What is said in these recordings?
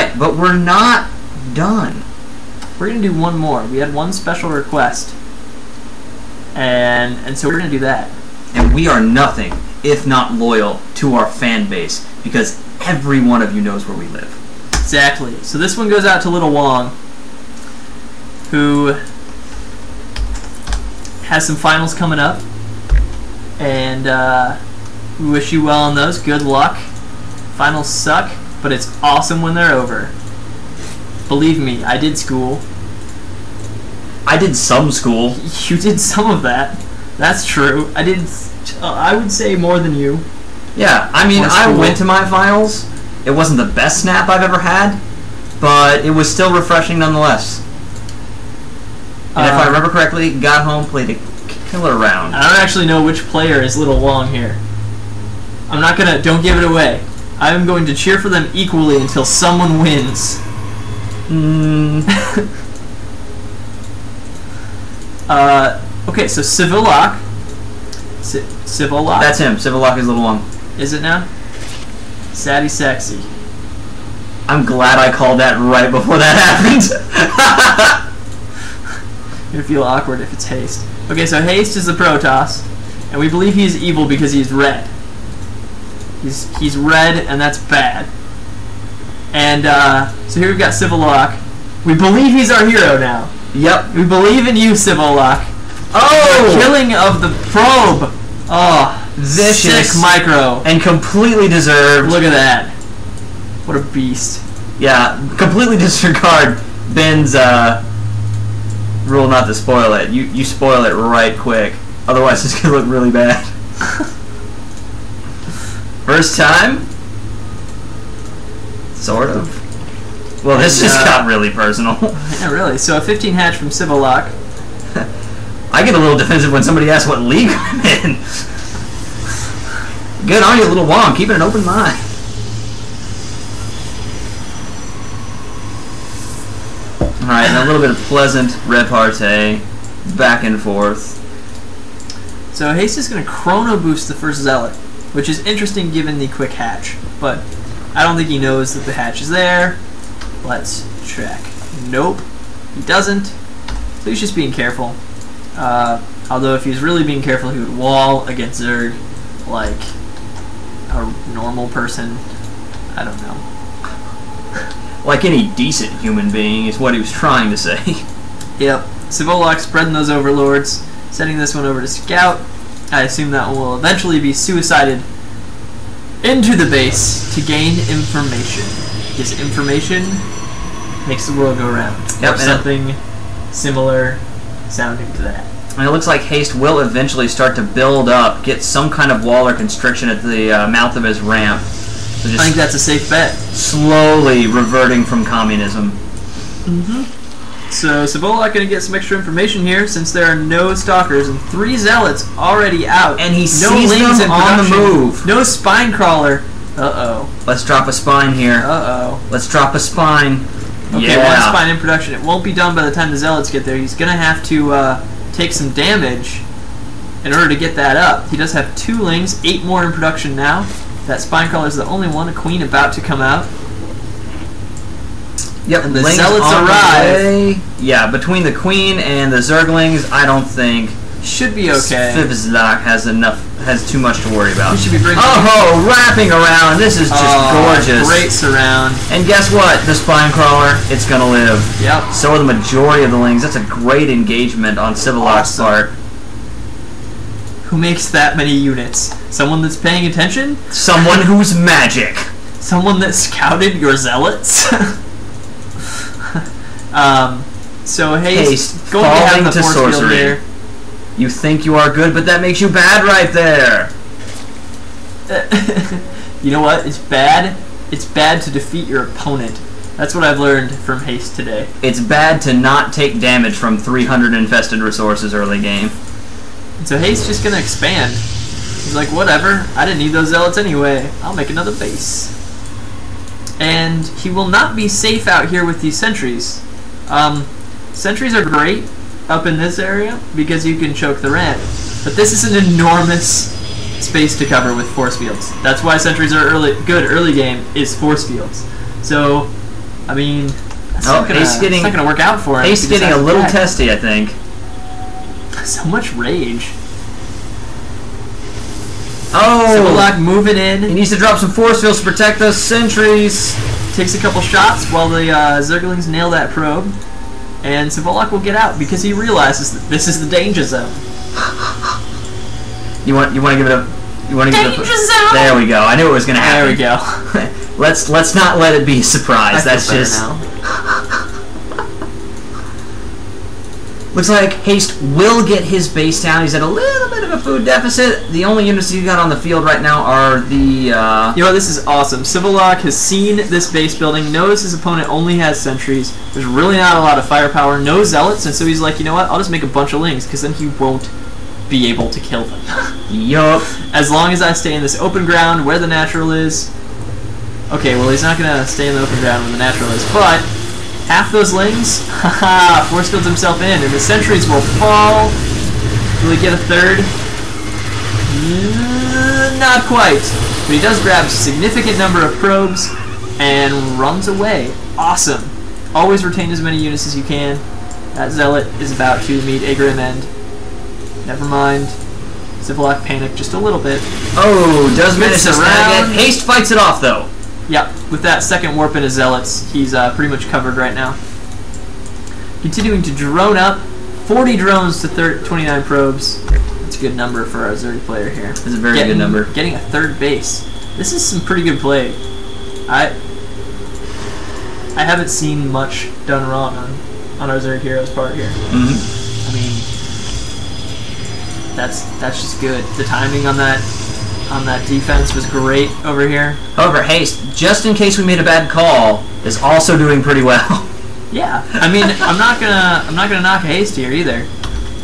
Alright, but we're not done. We're going to do one more. We had one special request. And so we're going to do that. And we are nothing if not loyal to our fan base, because every one of you knows where we live. Exactly. So this one goes out to Little Wong, who has some finals coming up, and we wish you well on those. Good luck. Finals suck, but it's awesome when they're over. Believe me, I did school. I did some school. You did some of that. That's true. I did. I would say more than you. Yeah, I mean, I went to my finals. It wasn't the best snap I've ever had, but it was still refreshing nonetheless. And if I remember correctly, got home, played a killer round. I don't actually know which player is Little Wong here. I'm not gonna. Don't give it away. I'm going to cheer for them equally until someone wins. Okay, so Sivolock. Sivolock? That's him. Sivolock is Little Wong. Is it now? Saddy Sexy. I'm glad I called that right before that happened. You're gonna feel awkward if it's Haste. Okay, so Haste is the Protoss, and we believe he's evil because he's red. He's red, and that's bad. And so here we've got Sivolock. We believe he's our hero now. Yep. We believe in you, Sivolock. Oh! The killing of the probe. Oh, vicious. Sick micro. And completely deserved. Look at that. What a beast. Yeah, completely disregard Ben's rule not to spoil it. You spoil it right quick. Otherwise it's going to look really bad. First time? Sort of. Well, this just got really personal. Yeah, really. So a 15 hatch from Sivolock. I get a little defensive when somebody asks what league I'm in. Good on you, Little Wong. Keeping an open mind. Alright, and a little bit of pleasant repartee. Back and forth. So Haste is going to chrono boost the first Zealot, which is interesting given the quick hatch. But I don't think he knows that the hatch is there. Let's check. Nope. He doesn't. So he's just being careful. Although if he was really being careful, he would wall against Zerg like a normal person. I don't know. Like any decent human being is what he was trying to say. Yep. Sivolock spreading those overlords, sending this one over to Scout. I assume that one will eventually be suicided into the base to gain information. Because information makes the world go round. Yep, or something similar sounding to that. And it looks like Haste will eventually start to build up, get some kind of wall or constriction at the mouth of his ramp. So just I think that's a safe bet. Slowly reverting from communism. So Sivolock going to get some extra information here since there are no stalkers and 3 zealots already out. And he no sees lanes them in on the production. move. No spine crawler. Uh-oh. Let's drop a spine here. Uh-oh. Let's drop a spine. Okay, yeah. 1 spine in production. It won't be done by the time the zealots get there. He's going to have to take some damage in order to get that up. He does have 2 lings, 8 more in production now. That spine crawler is the only one. A queen about to come out. Yep, and the Lings zealots on arrive. The way. Yeah, between the queen and the Zerglings, I don't think should be okay. Sivolock has too much to worry about. We should be bringing oh, wrapping around. This is just gorgeous. Great surround. And guess what? The spine crawler, it's gonna live. Yep. So are the majority of the Lings. That's a great engagement on Sivolock's part. Who makes that many units? Someone that's paying attention? Someone who's magic. Someone that scouted your zealots? So Haste going to have the force field here. You think you are good, but that makes you bad right there. You know what? It's bad. It's bad to defeat your opponent. That's what I've learned from Haste today. It's bad to not take damage from 300 infested resources early game. And so Haste's just gonna expand. He's like, whatever. I didn't need those zealots anyway. I'll make another base. And he will not be safe out here with these sentries. Sentries are great up in this area because you can choke the ramp. But this is an enormous space to cover with force fields. That's why sentries are good early game is force fields. So I mean, that's not gonna work out for him. Haste getting a little testy, I think. So much rage. Oh! Sivolock moving in. He needs to drop some force fields to protect those sentries. Takes a couple shots while the Zerglings nail that probe. And Sivolock will get out because he realizes that this is the danger zone. You want to give it a... Danger zone! There we go. I knew it was going to happen. There we go. Let's not let it be a surprise. That's just... now. Looks like Haste will get his base down. He's at a little bit of a food deficit. The only units he's got on the field right now are the... You know, this is awesome. Sivolock has seen this base building, knows his opponent only has sentries. There's really not a lot of firepower, no zealots, and so he's like, you know what, I'll just make a bunch of lings, because then he won't be able to kill them. Yup. As long as I stay in this open ground where the natural is. Okay, well, he's not going to stay in the open ground where the natural is, but... half those lings, haha, force fields himself in, and the sentries will fall. Will he get a third? Not quite. But he does grab a significant number of probes and runs away. Awesome. Always retain as many units as you can. That zealot is about to meet a grim end. Never mind. Sivolock panicked just a little bit. Oh, does manage to snag it. Haste fights it off, though. Yeah, with that second warp in his zealots, he's pretty much covered right now. Continuing to drone up, 40 drones to 29 probes. That's a good number for our Zerg player here. That's a very good number. Getting a third base. This is some pretty good play. I haven't seen much done wrong on our Zerg Heroes part here. I mean, that's just good. The timing on that defense was great over here. However, Haste, just in case we made a bad call, is also doing pretty well. Yeah, I mean, I'm not gonna knock Haste here either.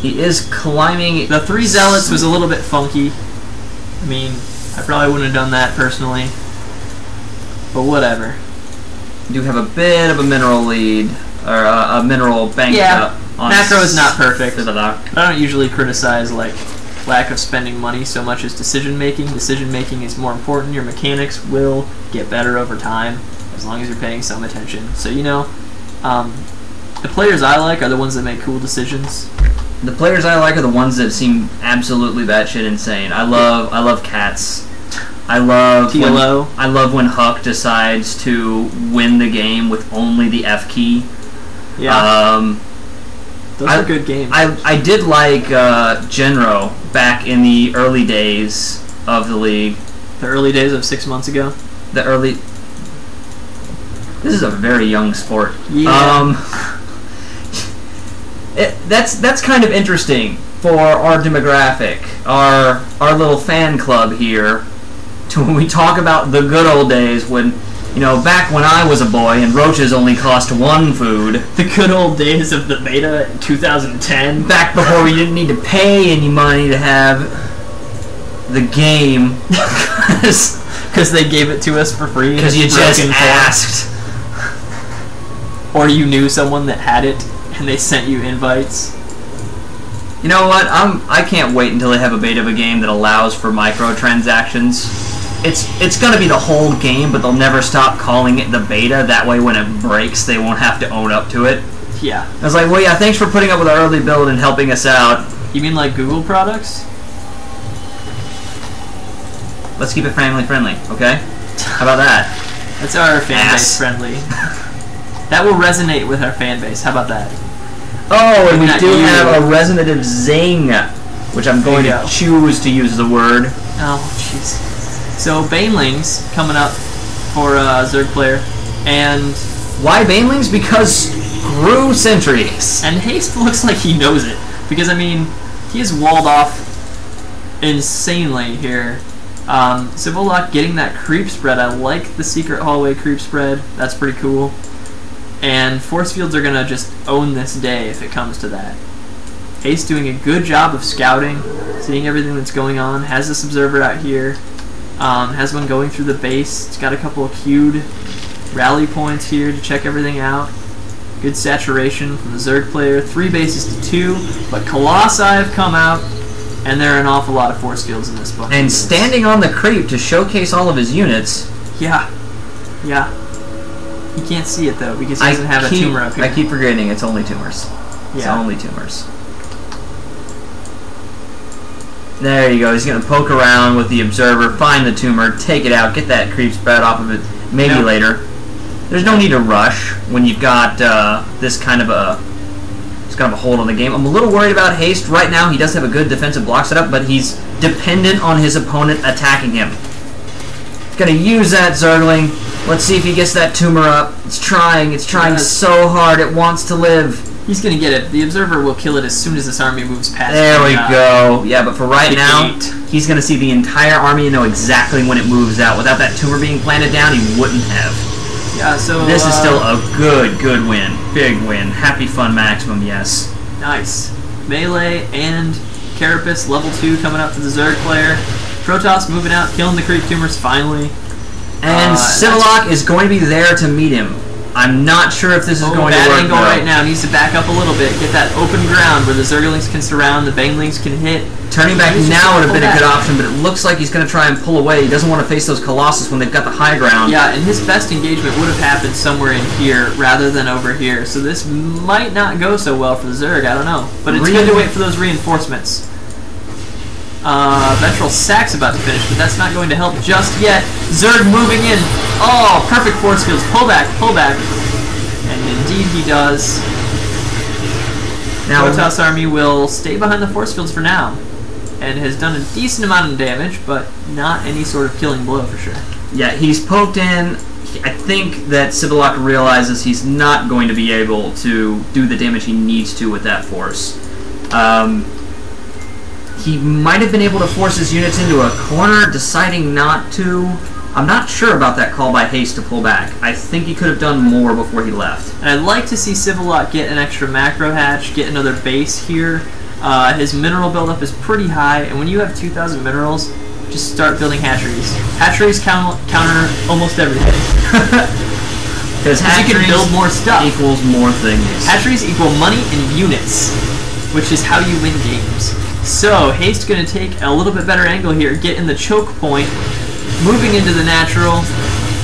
He is climbing. The 3 zealots was a little bit funky. I mean, I probably wouldn't have done that personally, but whatever. You do have a bit of a mineral lead, or a mineral bank up. On macro is not perfect. Sivolock. I don't usually criticize like lack of spending money so much as decision making. Decision making is more important. Your mechanics will get better over time as long as you're paying some attention. So you know, the players I like are the ones that make cool decisions. The players I like are the ones that seem absolutely batshit insane. I love cats. I love TLO. I love when Huck decides to win the game with only the F key. Yeah. Those are good games. I did like Genro back in the early days of the league. The early days of 6 months ago? This is a very young sport. Yeah. That's kind of interesting for our demographic, our little fan club here, to when we talk about the good old days when, you know, back when I was a boy and roaches only cost 1 food. The good old days of the beta in 2010. Back before we didn't need to pay any money to have the game. Because they gave it to us for free. Because you just asked. Or you knew someone that had it and they sent you invites. You know what? I can't wait until they have a beta of a game that allows for microtransactions. It's gonna be the whole game, but they'll never stop calling it the beta. That way, when it breaks, they won't have to own up to it. Yeah. I was like, well, yeah, thanks for putting up with our early build and helping us out. You mean like Google products? Let's keep it family friendly, okay? How about that? That's our fan base friendly. That will resonate with our fan base. How about that? Oh, and we do have a resonative zing, which I'm going to choose to use the word. Oh, jeez. So Banelings coming up for Zerg player, and why Banelings? Because screw sentries. And Haste looks like he knows it, because I mean he is walled off insanely here. Sivolock getting that creep spread. I like the secret hallway creep spread. That's pretty cool. And force fields are gonna just own this day if it comes to that. Haste doing a good job of scouting, seeing everything that's going on. Has this observer out here. Has one going through the base. It's got a couple of queued rally points here to check everything out. Good saturation from the Zerg player. 3 bases to 2, but Colossi have come out, and there are an awful lot of force fields in this book. And standing on the creep to showcase all of his units. Yeah. Yeah. You can't see it though because he doesn't have a tumor up here. I keep forgetting it's only tumors. It's only tumors. There you go. He's going to poke around with the observer, find the tumor, take it out, get that creep spread off of it. Maybe later. There's no need to rush when you've got this kind of a hold on the game. I'm a little worried about Haste right now. He does have a good defensive block setup, but he's dependent on his opponent attacking him. Going to use that Zergling. Let's see if he gets that tumor up. It's trying so hard. It wants to live. He's going to get it. The observer will kill it as soon as this army moves past. There we go. Yeah, but for right now, he's going to see the entire army and know exactly when it moves out. Without that tumor being planted down, he wouldn't have. Yeah, so this is still a good win. Big win. Happy fun maximum, yes. Nice. Melee and Carapace, level 2 coming up for the Zerg player. Protoss moving out, killing the creep tumors finally. And Sivolock is going to be there to meet him. I'm not sure if this is going to work. Bad angle right now. Needs to back up a little bit. Get that open ground where the Zerglings can surround, the Banelings can hit. Turning back now would have been a good option, but it looks like he's going to try and pull away. He doesn't want to face those Colossus when they've got the high ground. Yeah, and his best engagement would have happened somewhere in here rather than over here. So this might not go so well for the Zerg. I don't know. But it's good to wait for those reinforcements. Ventral Sack's about to finish, but that's not going to help just yet. Zerg moving in. Oh, perfect force fields. Pull back, pull back. And indeed he does. Now Protoss army will stay behind the force fields for now. And has done a decent amount of damage, but not any sort of killing blow for sure. Yeah, he's poked in. I think that Sivolock realizes he's not going to be able to do the damage he needs to with that force. He might have been able to force his units into a corner, deciding not to. I'm not sure about that call by Haste to pull back. I think he could have done more before he left. And I'd like to see Sivolock get an extra macro hatch, get another base here. His mineral buildup is pretty high, and when you have 2,000 minerals, just start building hatcheries. Hatcheries counter almost everything. Because you can build more stuff. Equals more things. Hatcheries equal money and units, which is how you win games. So, Haste going to take a little bit better angle here, get in the choke point, moving into the natural.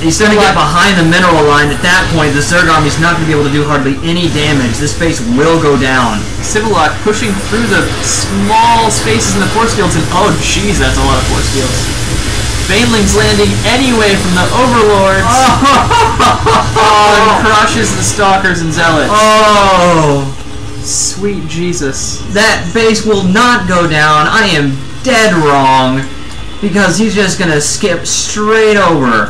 He's going to get behind the mineral line. At that point, the Zerg army's not going to be able to do hardly any damage. This base will go down. Sivolock pushing through the small spaces in the force fields, and oh jeez, that's a lot of force fields. Banelings landing anyway from the Overlords. And crushes the Stalkers and Zealots. Oh! Sweet Jesus. That base will not go down. I am dead wrong. Because he's just going to skip straight over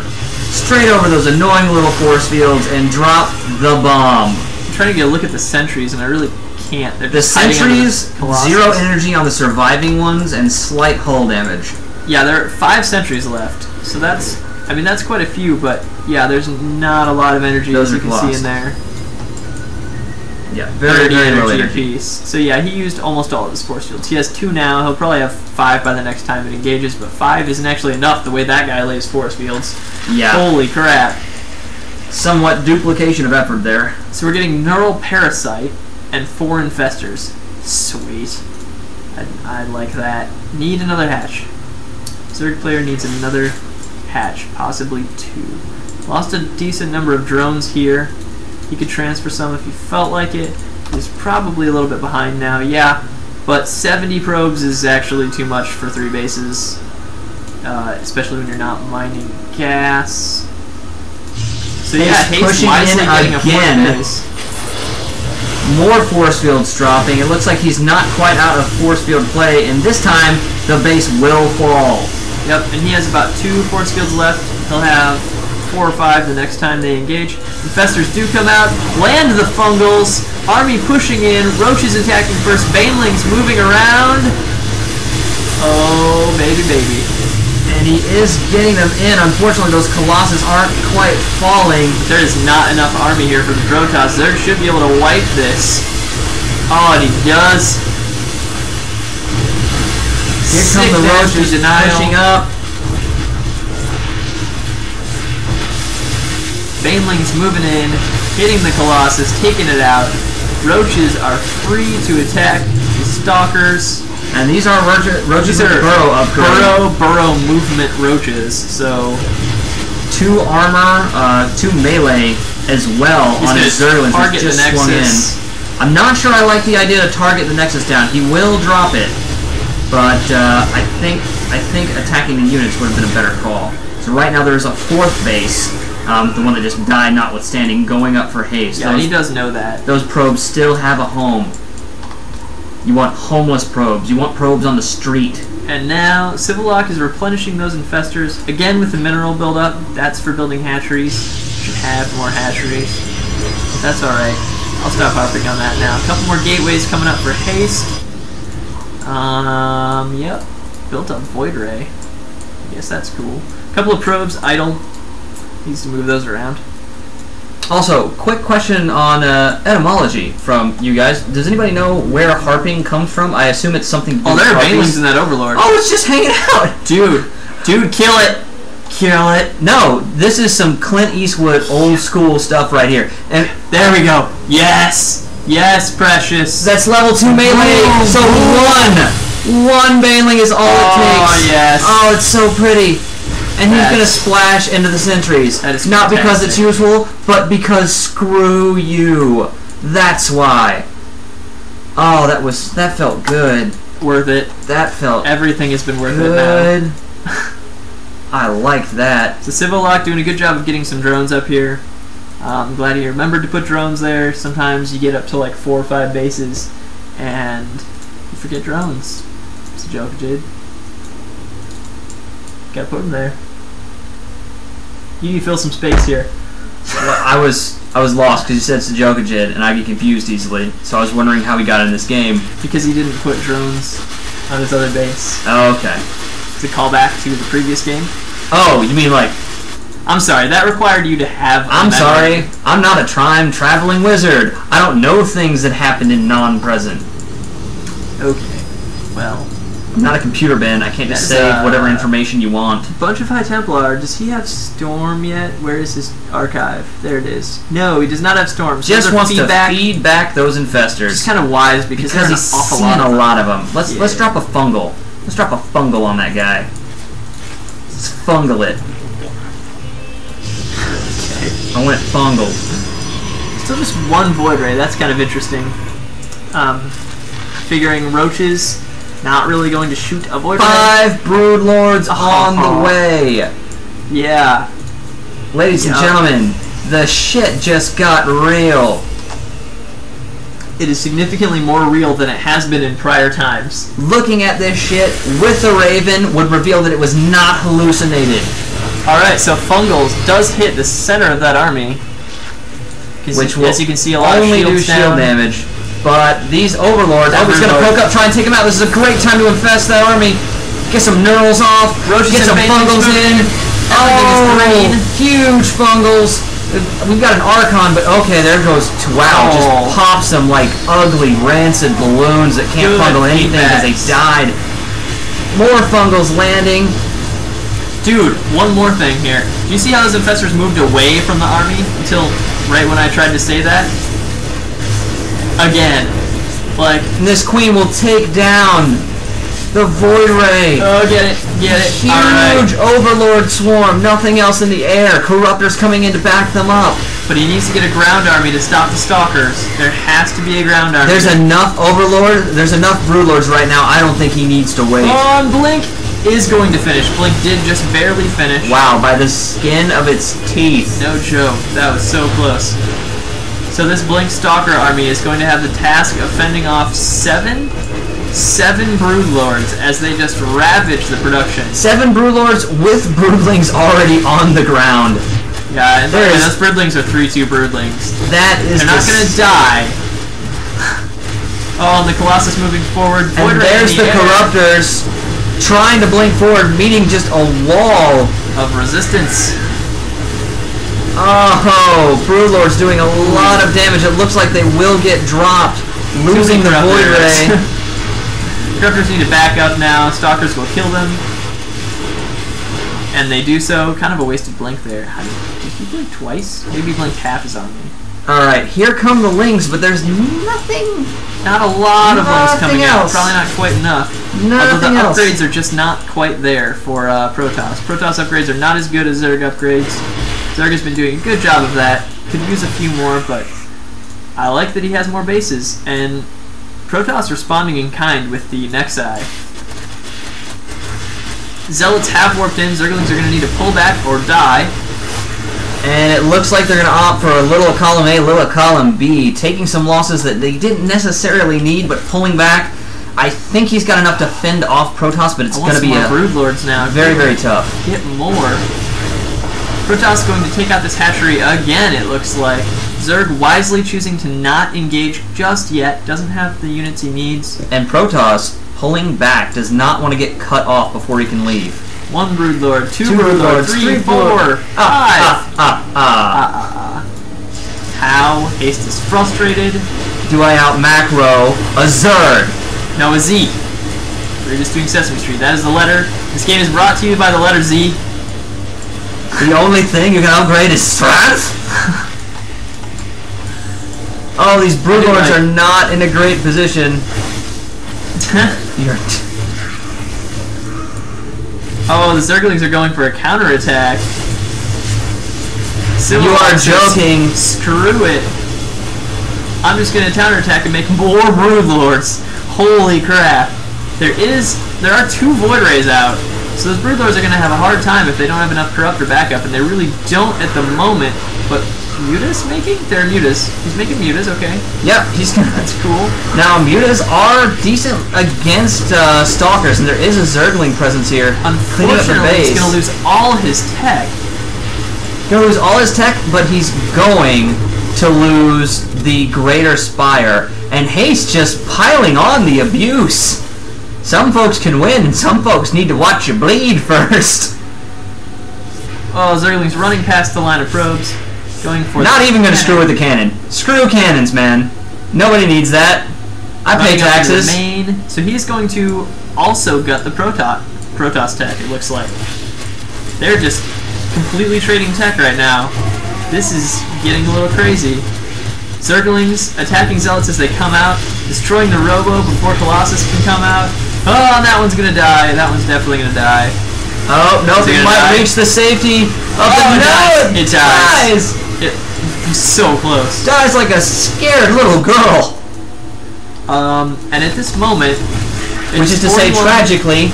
those annoying little force fields and drop the bomb. I'm trying to get a look at the sentries, and I really can't. The sentries, 0 energy on the surviving ones, and slight hull damage. Yeah, there are 5 sentries left. So that's, I mean, that's quite a few, but yeah, there's not a lot of energy as you can see in there. Yeah, very low energy piece. So yeah, he used almost all of his force fields. He has 2 now. He'll probably have 5 by the next time it engages, but 5 isn't actually enough the way that guy lays force fields. Yeah. Holy crap. Somewhat duplication of effort there. So we're getting Neural Parasite and 4 Infestors. Sweet. I like that. Need another hatch. Zerg player needs another hatch, possibly 2. Lost a decent number of drones here. He could transfer some if he felt like it. He's probably a little bit behind now, yeah. But 70 probes is actually too much for 3 bases, especially when you're not mining gas. So yeah, Haste wisely getting a 4th base. More force fields dropping. It looks like he's not quite out of force field play, and this time the base will fall. Yep, and he has about 2 force fields left. He'll have 4 or 5 the next time they engage. Infestors do come out, land the fungals, army pushing in, roaches attacking first, banelings moving around. Oh, baby, baby. And he is getting them in. Unfortunately, those Colossus aren't quite falling. There is not enough army here for the Protoss. Zerg should be able to wipe this. Oh, and he does. Here come the roaches pushing up. Banelings moving in, hitting the Colossus, taking it out. Roaches are free to attack the Stalkers. And these are roaches with burrow upgrade. Burrow movement roaches. So 2 armor, 2 melee, as well on his Zerglings. Target Just the swung in. Nexus. I'm not sure I like the idea to target the Nexus down. He will drop it, but I think attacking the units would have been a better call. So right now there's a 4th base, the one that just died notwithstanding, going up for Haste. Yeah, he does know that. Those probes still have a home. You want homeless probes. You want probes on the street. And now Sivolock is replenishing those infestors again with the mineral buildup. That's for building hatcheries. Should have more hatcheries. But that's all right. I'll stop harping on that now. A couple more gateways coming up for Haste. Yep. Built up Void Ray. I guess that's cool. A couple of probes idle. Needs to move those around. Also, quick question on etymology from you guys. Does anybody know where harping comes from? I assume it's something. Oh, there are banelings in that Overlord. Oh, it's just hanging out. Dude, kill it. Kill it. No, this is some Clint Eastwood old school stuff right here. And there we go. Yes. Yes, precious. That's level 2 melee. So one baneling is all it takes. Oh, yes. Oh, it's so pretty. And he's going to splash into the sentries. That is not fantastic. because it's useful, but because screw you. That's why. Oh, that felt good. Worth it. That felt everything has been worth good. it now. I liked that. So Sivolock doing a good job of getting some drones up here. I'm glad he remembered to put drones there. Sometimes you get up to like 4 or 5 bases and you forget drones. It's a joke, dude. Gotta put them there. You need to fill some space here. Well, I was lost because you said Sejokajid, and I get confused easily. So I was wondering how he got in this game. Because he didn't put drones on his other base. Oh, okay. It's a callback to the previous game. Oh, you mean like... I'm sorry, that required you to have... I'm sorry, I'm not a time-traveling wizard. I don't know things that happened in non-present. Okay, well... I'm not a computer, Ben. I can't just save whatever information you want. Bunch of High Templar. Does he have Storm yet? Where is his archive? There it is. No, he does not have Storm. So just wants to feed back those infestors. It's kind of wise because there's an awful lot of them. Let's drop a fungal. Let's drop a fungal on that guy. Let's fungal it. Okay. I want it fungal. Still just one Void Ray. That's kind of interesting. Figuring roaches. Not really going to shoot a Void Ray. 5 Broodlords on the way. Yeah. Ladies and gentlemen, the shit just got real. It is significantly more real than it has been in prior times. Looking at this shit with the Raven would reveal that it was not hallucinated. Alright, so Fungals does hit the center of that army. Which will as you can see, a lot only of do shield damage. But these Overlords, he's going to poke up, try and take him out. This is a great time to infest that army. Get some Neurals off, get some Fungals in. Oh, huge Fungals. We've got an Archon, but okay, there goes, wow, just pops them like ugly, rancid balloons that can't fungal anything because they died. More Fungals landing. Dude, one more thing here. Do you see how those infestors moved away from the army until right when I tried to say that? Again, like... And this queen will take down the Void Ray. Oh, get it. Huge Overlord swarm, nothing else in the air. Corruptors coming in to back them up. But he needs to get a ground army to stop the Stalkers. There has to be a ground army. There's enough Overlord, there's enough Broodlords right now, I don't think he needs to wait. Blink is going to finish. Blink did just barely finish. Wow, by the skin of its teeth. No joke, that was so close. So this Blink Stalker army is going to have the task of fending off seven Broodlords as they just ravage the production. 7 Broodlords with Broodlings already on the ground. Yeah, and those Broodlings are 3/2 Broodlings. They're not going to die. Oh, and the Colossus moving forward. And there's the Corruptors trying to blink forward, meeting just a wall of resistance. Oh, Broodlord's doing a lot of damage. It looks like they will get dropped, losing the Void Ray. Corruptors need to back up now. Stalkers will kill them. And they do so. Kind of a wasted blink there. Did he blink twice? Maybe blinked half his army. Alright, here come the Lings, but there's nothing. Not a lot of Lings coming out. Probably not quite enough. Nothing else. The upgrades are just not quite there for Protoss. Protoss upgrades are not as good as Zerg upgrades. Zerg has been doing a good job of that. could use a few more, but I like that he has more bases. And Protoss responding in kind with the Nexi. Zealots have warped in. Zerglings are going to need to pull back or die. And it looks like they're going to opt for a little column A, little column B, taking some losses that they didn't necessarily need, but pulling back. I think he's got enough to fend off Protoss, but it's going to be a Broodlords now. Very, very tough. Get more. Protoss going to take out this hatchery again, it looks like. Zerg wisely choosing to not engage just yet. Doesn't have the units he needs. And Protoss pulling back, does not want to get cut off before he can leave. 1 Broodlord, 2 Broodlord, 3, 4, 5. How? Haste is frustrated. Do I out macro a Zerg? No, a Z. We're just doing Sesame Street. That is the letter. This game is brought to you by the letter Z. The only thing you can upgrade is strength? Oh, these Broodlords are not in a great position. Oh, the Zerglings are going for a counterattack. You are joking. Screw it. I'm just going to counterattack and make more Broodlords. Holy crap. There are 2 Void Rays out. So those Broodlords are going to have a hard time if they don't have enough Corruptor backup, and they really don't at the moment. But Mutas making? They're Mutas. He's making Mutas, okay. Yep, that's cool. Now, Mutas are decent against Stalkers, and there is a Zergling presence here. Unfortunately, he's going to lose all his tech. Going to lose all his tech, but he's going to lose the Greater Spire. And Haste just piling on the abuse. Some folks can win, and some folks need to watch you bleed first. Oh, Zergling's running past the line of probes. Going for not even going to screw with the cannon. Screw cannons, man. Nobody needs that. I pay taxes. Main. So he's going to also gut the Protoss tech, it looks like. They're just completely trading tech right now. This is getting a little crazy. Zerglings attacking Zealots as they come out, destroying the Robo before Colossus can come out. Oh, that one's going to die. That one's definitely going to die. Oh, nope, it might reach the safety of the node. It dies. It's so close. Dies like a scared little girl. And at this moment, which is to say, tragically,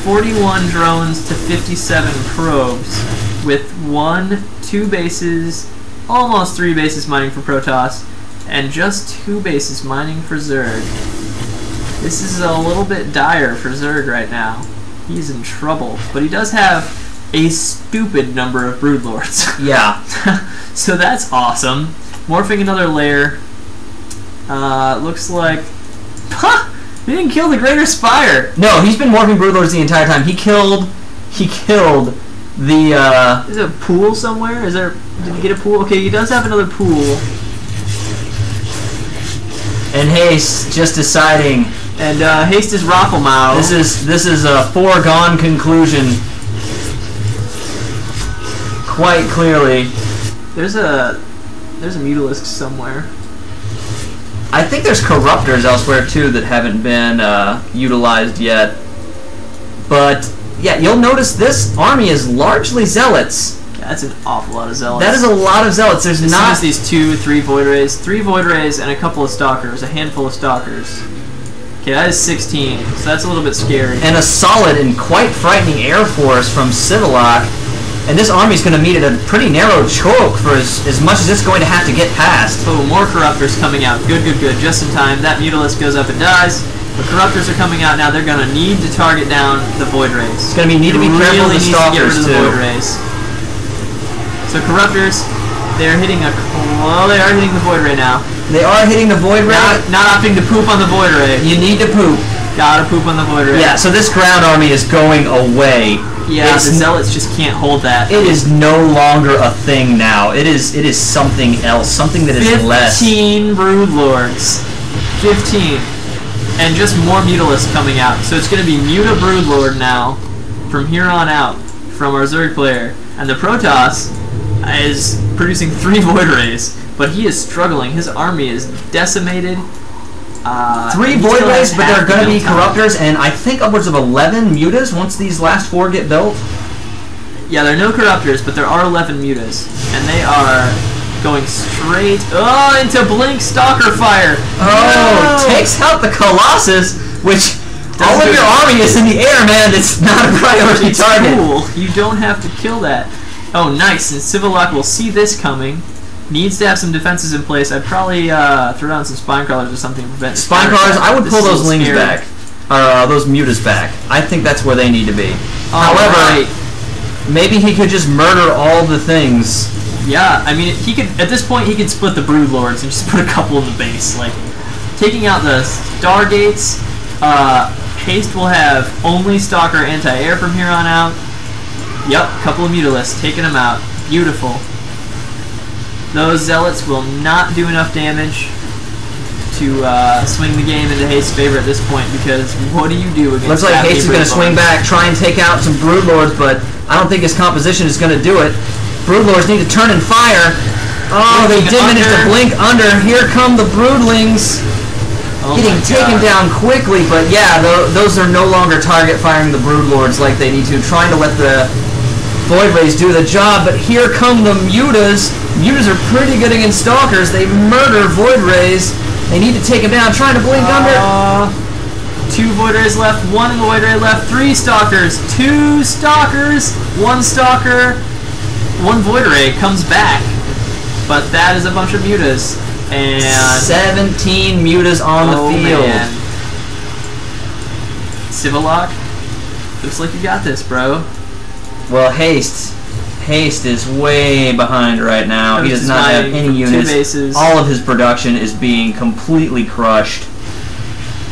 41 drones to 57 probes, with 1, 2 bases, almost 3 bases mining for Protoss, and just 2 bases mining for Zerg. This is a little bit dire for Zerg right now. He's in trouble, but he does have a stupid number of Broodlords. Yeah. So that's awesome. Morphing another layer. Looks like... Huh! He didn't kill the Greater Spire! No, he's been morphing Broodlords the entire time. He killed the, Is there a pool somewhere? Did he get a pool? Okay, he does have another pool. And Haste just deciding... And Haste is Rafflemau. This is a foregone conclusion. Quite clearly. There's a Mutalisk somewhere. I think there's Corruptors elsewhere too that haven't been utilized yet. But yeah, you'll notice this army is largely Zealots. Yeah, that's an awful lot of Zealots. That is a lot of Zealots. There's not these 2, 3 Void Rays, 3 Void Rays, and a couple of Stalkers, a handful of Stalkers. Okay, that is 16, so that's a little bit scary. And a solid and quite frightening air force from Sivolock. And this army's going to meet at a pretty narrow choke for as much as it's going to have to get past. Oh, more Corruptors coming out. Good, good, good. Just in time. That Mutalisk goes up and dies. The Corruptors are coming out now. They're going to need to target down the Void Rays. It's going to need to be careful of the Stalkers, too. Void Rays. So Corruptors, they're hitting they are hitting the Void Ray now. They are hitting the Void Ray. Not opting to poop on the Void Ray. You need to poop. Gotta poop on the Void Ray. Yeah, so this ground army is going away. Yeah, the Zealots just can't hold that. It is no longer a thing now. It is something else, something that is less. 15 Broodlords. 15. And just more Mutalisks coming out. So it's going to be Muta Broodlord now, from here on out, from our Zerg player. And the Protoss is producing 3 Void Rays, but he is struggling. His army is decimated. 3 Void Rays, but there are going to be Corruptors, and I think upwards of 11 Mutas once these last 4 get built. Yeah, there are no Corruptors, but there are 11 Mutas, and they are going straight into Blink Stalker Fire. Oh, no. Takes out the Colossus, which all of your army is in the air, man. It's not a priority target. Cool. You don't have to kill that. Oh, nice. And Sivolock will see this coming. Needs to have some defenses in place. I'd probably throw down some Spine Crawlers or something to prevent Spine Crawlers. I would pull those Lings back. Those Mutas back. I think that's where they need to be. However, maybe he could just murder all the things. Yeah, I mean, he could. At this point, he could split the Broodlords and just put a couple in the base. Like, taking out the Stargates. Haste will have only Stalker anti-air from here on out. Yep, couple of Mutalisks, taking them out. Beautiful. Those Zealots will not do enough damage to swing the game into Haste's favor at this point, because what do you do against Looks like Haste is going to swing back, try and take out some Broodlords, but I don't think his composition is going to do it. Broodlords need to turn and fire. Oh, they did manage to blink under. Here come the Broodlings. Getting taken down quickly, but yeah, those are no longer target firing the Broodlords like they need to, trying to let the Void Rays do the job, but here come the Mutas. Mutas are pretty good against Stalkers. They murder Void Rays. They need to take him down, trying to blink under. 2 Void Rays left, 1 Void Ray left, 3 Stalkers, 2 Stalkers, 1 Stalker, 1 Void Ray comes back, but that is a bunch of Mutas. And 17 Mutas on the field. Man. Sivolock, looks like you got this, bro. Well, Haste is way behind right now. He does not have any units. 2 bases. All of his production is being completely crushed.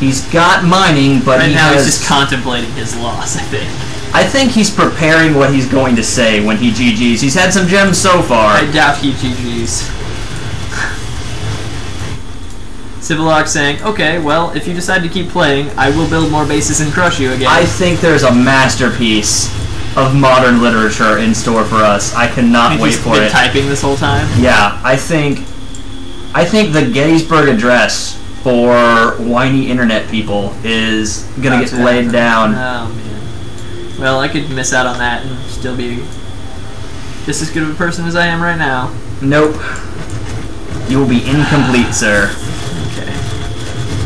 He's got mining, but right now he's just contemplating his loss, I think. I think he's preparing what he's going to say when he GGs. He's had some gems so far. I doubt he GGs. Sivolock saying, okay, well, if you decide to keep playing, I will build more bases and crush you again. I think there's a masterpiece of modern literature in store for us. I cannot wait for it. He's been typing this whole time? Yeah, I think the Gettysburg Address for whiny internet people is gonna get laid down. Oh man. Well, I could miss out on that and still be just as good of a person as I am right now. Nope. You will be incomplete, sir.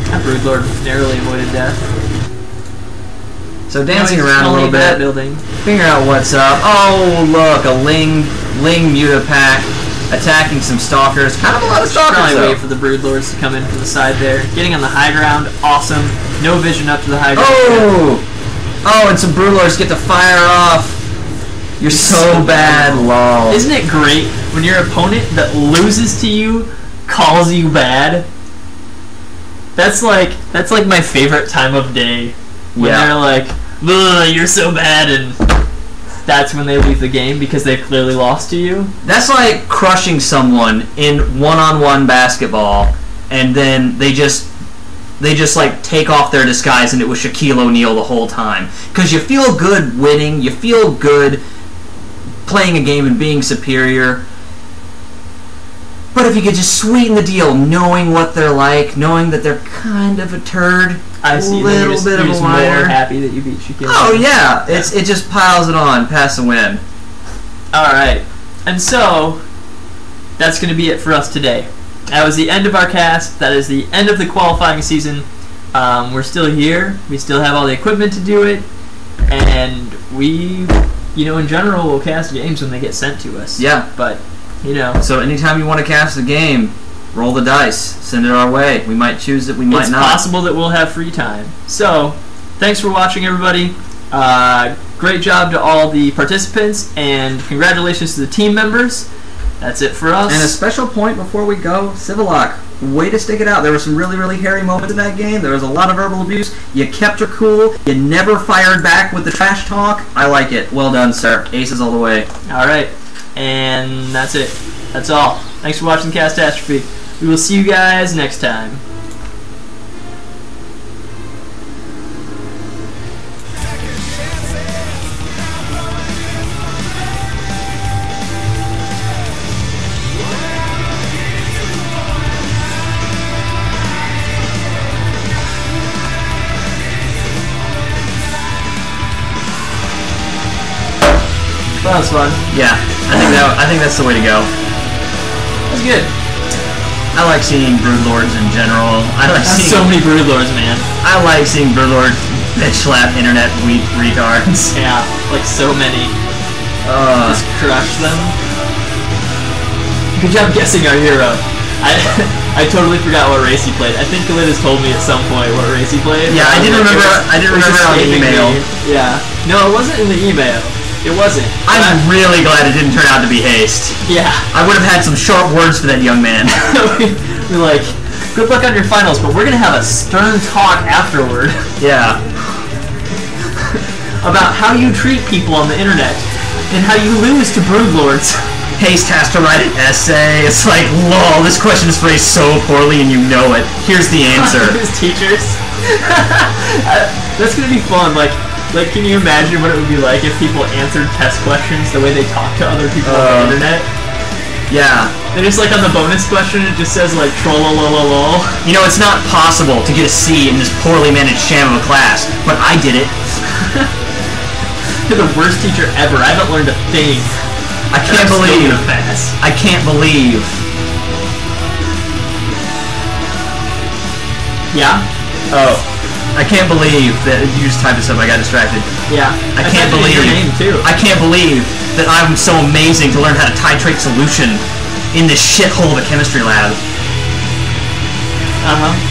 That Broodlord narrowly avoided death. So dancing around a little bit, figure out what's up. Oh look, a Ling Muta pack attacking some Stalkers. Kind of a lot of Stalkers. Probably wait for the Broodlords to come in from the side there. Getting on the high ground, awesome. No vision up to the high ground. Oh, and some Broodlords get to fire off. You're so bad, lol. Isn't it great when your opponent that loses to you calls you bad? That's like my favorite time of day. When they're like, ugh, you're so bad, and that's when they leave the game because they've clearly lost to you. That's like crushing someone in one-on-one basketball, and then they just like take off their disguise and it was Shaquille O'Neal the whole time. Because you feel good winning, you feel good playing a game and being superior. But if you could just sweeten the deal, knowing what they're like, knowing that they're kind of a turd, I see. A little bit of a whiner. More happy that you beat Shaquille. Oh yeah, it just piles it on, pass the win. All right, and so that's going to be it for us today. That was the end of our cast. That is the end of the qualifying season. We're still here. We still have all the equipment to do it, and we, in general, will cast games when they get sent to us. Yeah, but. So anytime you want to cast a game, roll the dice, send it our way. We might choose it, we might not. It's possible that we'll have free time. So, thanks for watching, everybody. Great job to all the participants, and congratulations to the team members. That's it for us. And a special point before we go, Sivolock, way to stick it out. There were some really, really hairy moments in that game. There was a lot of verbal abuse. You kept her cool. You never fired back with the trash talk. I like it. Well done, sir. Aces all the way. All right. And that's it. That's all. Thanks for watching Catastrophe. We will see you guys next time. That was fun. Yeah, I think that's the way to go. was good. I like seeing Broodlords in general. I like That's seeing so many Broodlords, man. I like seeing Broodlords bitch slap internet weak retards. Yeah, like so many. Just crush them. Good job guessing our hero. I totally forgot what race he played. I think Kalidas told me at some point what race he played. Yeah, I didn't remember. I didn't remember it on the email. Yeah. No, it wasn't in the email. It wasn't. I'm really glad it didn't turn out to be Haste. Yeah. I would have had some sharp words for that young man. We're like, good luck on your finals, but we're gonna have a stern talk afterward. Yeah. About how you treat people on the internet and how you lose to Broodlords. Haste has to write an essay. It's like, lol, this question is phrased so poorly and you know it. Here's the answer. His teachers. That's gonna be fun. Like, can you imagine what it would be like if people answered test questions the way they talk to other people on the internet? Yeah. They just like on the bonus question, it just says like trollolololol. You know, it's not possible to get a C in this poorly managed sham of a class, but I did it. You're the worst teacher ever. I haven't learned a thing. I can't believe. I can't believe. Yeah? Oh. I can't believe that you just typed this up. I got distracted. Yeah. I can't believe. Your name too. I can't believe that I'm so amazing to learn how to titrate solution in this shithole of a chemistry lab.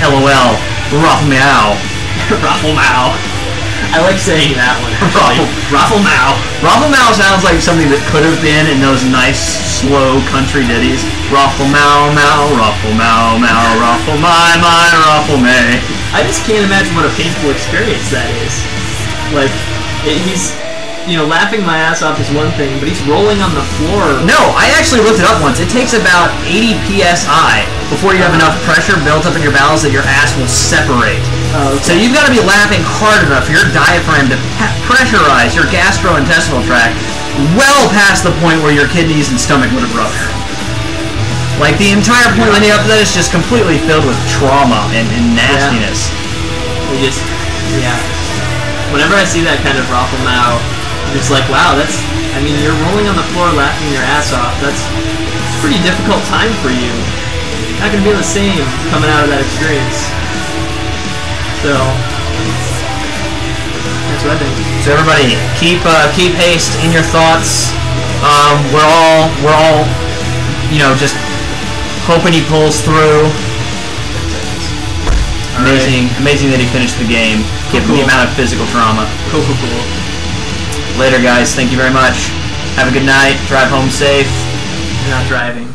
LOL. Ruffle meow. Ruffle meow. I like saying that one actually. Ruffle meow. Ruffle meow sounds like something that could have been in those nice, slow country ditties. Ruffle meow meow, ruffle meow meow, ruffle my, ruffle may. I just can't imagine what a painful experience that is. Like, he's, you know, laughing my ass off is one thing, but he's rolling on the floor. No, I actually looked it up once. It takes about 80 psi before you have enough pressure built up in your bowels that your ass will separate. Okay. So you've got to be laughing hard enough for your diaphragm to pressurize your gastrointestinal tract well past the point where your kidneys and stomach would have ruptured. Like, the entire point leading up to that is just completely filled with trauma and nastiness. Yeah. Yeah. Whenever I see that kind of raffle now, I'm just like, wow, that's, I mean, you're rolling on the floor laughing your ass off. It's a pretty difficult time for you. Not going to be the same coming out of that experience. So, that's what I think. So everybody, keep Haste in your thoughts. We're all, you know, just hoping he pulls through. Amazing that he finished the game, given the amount of physical trauma. Cool. Later, guys. Thank you very much. Have a good night. Drive home safe. You're not driving.